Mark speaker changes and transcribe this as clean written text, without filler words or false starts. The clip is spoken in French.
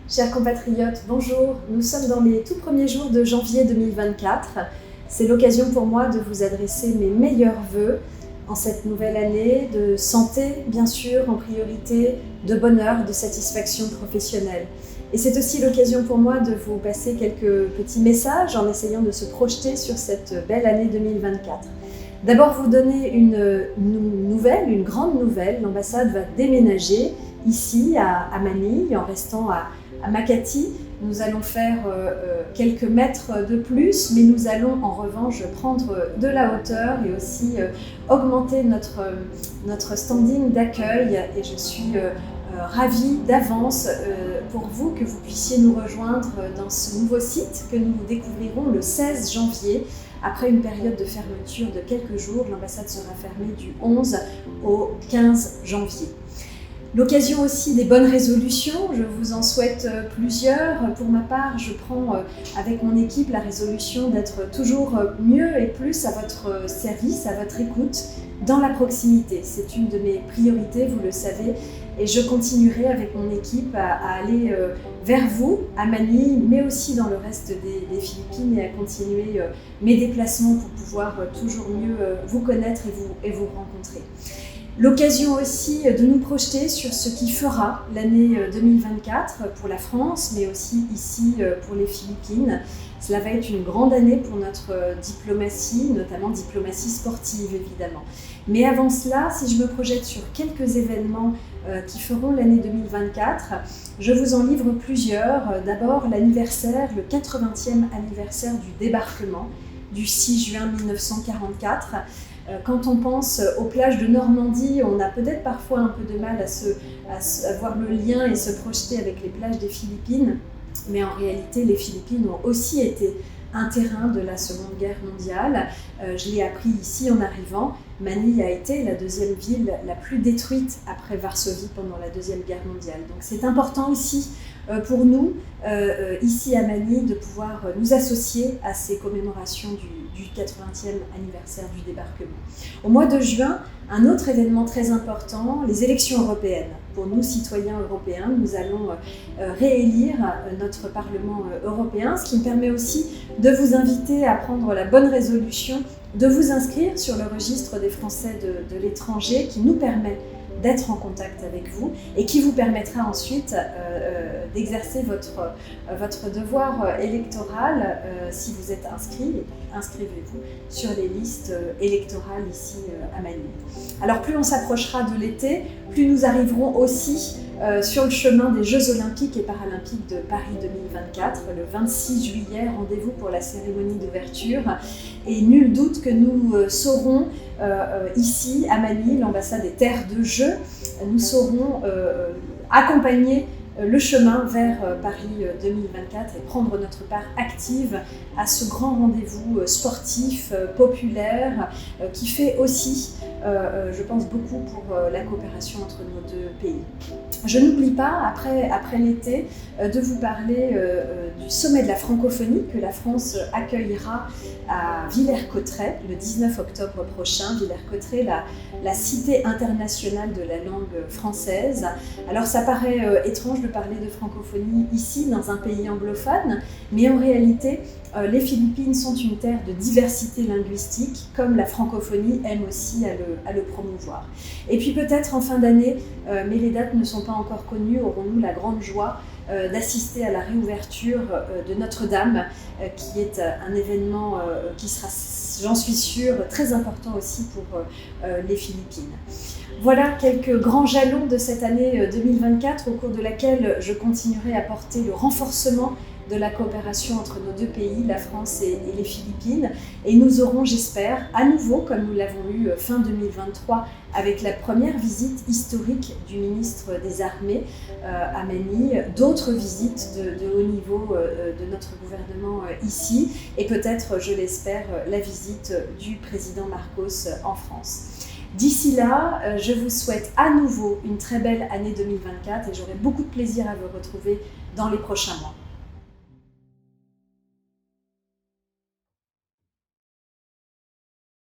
Speaker 1: Chers compatriotes, bonjour. Nous sommes dans les tout premiers jours de janvier 2024. C'est l'occasion pour moi de vous adresser mes meilleurs vœux en cette nouvelle année, de santé bien sûr en priorité, de bonheur, de satisfaction professionnelle. Et c'est aussi l'occasion pour moi de vous passer quelques petits messages en essayant de se projeter sur cette belle année 2024. D'abord vous donner une grande nouvelle. L'ambassade va déménager ici à Manille en restant à Makati. Nous allons faire quelques mètres de plus, mais nous allons en revanche prendre de la hauteur et aussi augmenter notre standing d'accueil. Et je suis ravie d'avance pour vous que vous puissiez nous rejoindre dans ce nouveau site que nous découvrirons le 16 janvier. Après une période de fermeture de quelques jours, l'ambassade sera fermée du 11 au 15 janvier. L'occasion aussi des bonnes résolutions, je vous en souhaite plusieurs. Pour ma part, je prends avec mon équipe la résolution d'être toujours mieux et plus à votre service, à votre écoute, dans la proximité. C'est une de mes priorités, vous le savez, et je continuerai avec mon équipe à aller vers vous, à Manille, mais aussi dans le reste des Philippines, et à continuer mes déplacements pour pouvoir toujours mieux vous connaître et vous rencontrer. L'occasion aussi de nous projeter sur ce qui fera l'année 2024 pour la France, mais aussi ici pour les Philippines. Cela va être une grande année pour notre diplomatie, notamment diplomatie sportive évidemment. Mais avant cela, si je me projette sur quelques événements qui feront l'année 2024, je vous en livre plusieurs. D'abord l'anniversaire, le 80e anniversaire du débarquement du 6 juin 1944. Quand on pense aux plages de Normandie, on a peut-être parfois un peu de mal à voir le lien et se projeter avec les plages des Philippines. Mais en réalité, les Philippines ont aussi été un terrain de la Seconde Guerre mondiale. Je l'ai appris ici en arrivant. Manille a été la deuxième ville la plus détruite après Varsovie pendant la Deuxième Guerre mondiale. Donc c'est important aussi pour nous, ici à Manille, de pouvoir nous associer à ces commémorations du 80e anniversaire du débarquement. Au mois de juin, un autre événement très important, les élections européennes. Pour nous, citoyens européens, nous allons réélire notre Parlement européen, ce qui me permet aussi de vous inviter à prendre la bonne résolution de vous inscrire sur le registre des Français de l'étranger qui nous permet d'être en contact avec vous et qui vous permettra ensuite d'exercer votre devoir électoral si vous êtes inscrit. Inscrivez-vous sur les listes électorales ici à Manille. Alors plus on s'approchera de l'été, plus nous arriverons aussi sur le chemin des Jeux Olympiques et Paralympiques de Paris 2024. Le 26 juillet, rendez-vous pour la cérémonie d'ouverture. Et nul doute que nous saurons ici à Manille, l'ambassade des terres de jeu, nous saurons accompagner le chemin vers Paris 2024 et prendre notre part active à ce grand rendez-vous sportif, populaire, qui fait aussi, je pense, beaucoup pour la coopération entre nos deux pays. Je n'oublie pas, après l'été, de vous parler du sommet de la francophonie que la France accueillera à Villers-Cotterêts le 19 octobre prochain. Villers-Cotterêts, la cité internationale de la langue française. Alors ça paraît étrange de parler de francophonie ici, dans un pays anglophone, mais en réalité, les Philippines sont une terre de diversité linguistique, comme la francophonie aime aussi à le promouvoir. Et puis peut-être en fin d'année, mais les dates ne sont pas encore connues, aurons-nous la grande joie d'assister à la réouverture de Notre-Dame, qui est un événement qui sera, j'en suis sûre, très important aussi pour les Philippines. Voilà quelques grands jalons de cette année 2024 au cours de laquelle je continuerai à porter le renforcement de la coopération entre nos deux pays, la France et les Philippines. Et nous aurons, j'espère, à nouveau, comme nous l'avons eu fin 2023, avec la première visite historique du ministre des Armées à Manille, d'autres visites de haut niveau de notre gouvernement ici, et peut-être, je l'espère, la visite du président Marcos en France. D'ici là, je vous souhaite à nouveau une très belle année 2024 et j'aurai beaucoup de plaisir à vous retrouver dans les prochains mois.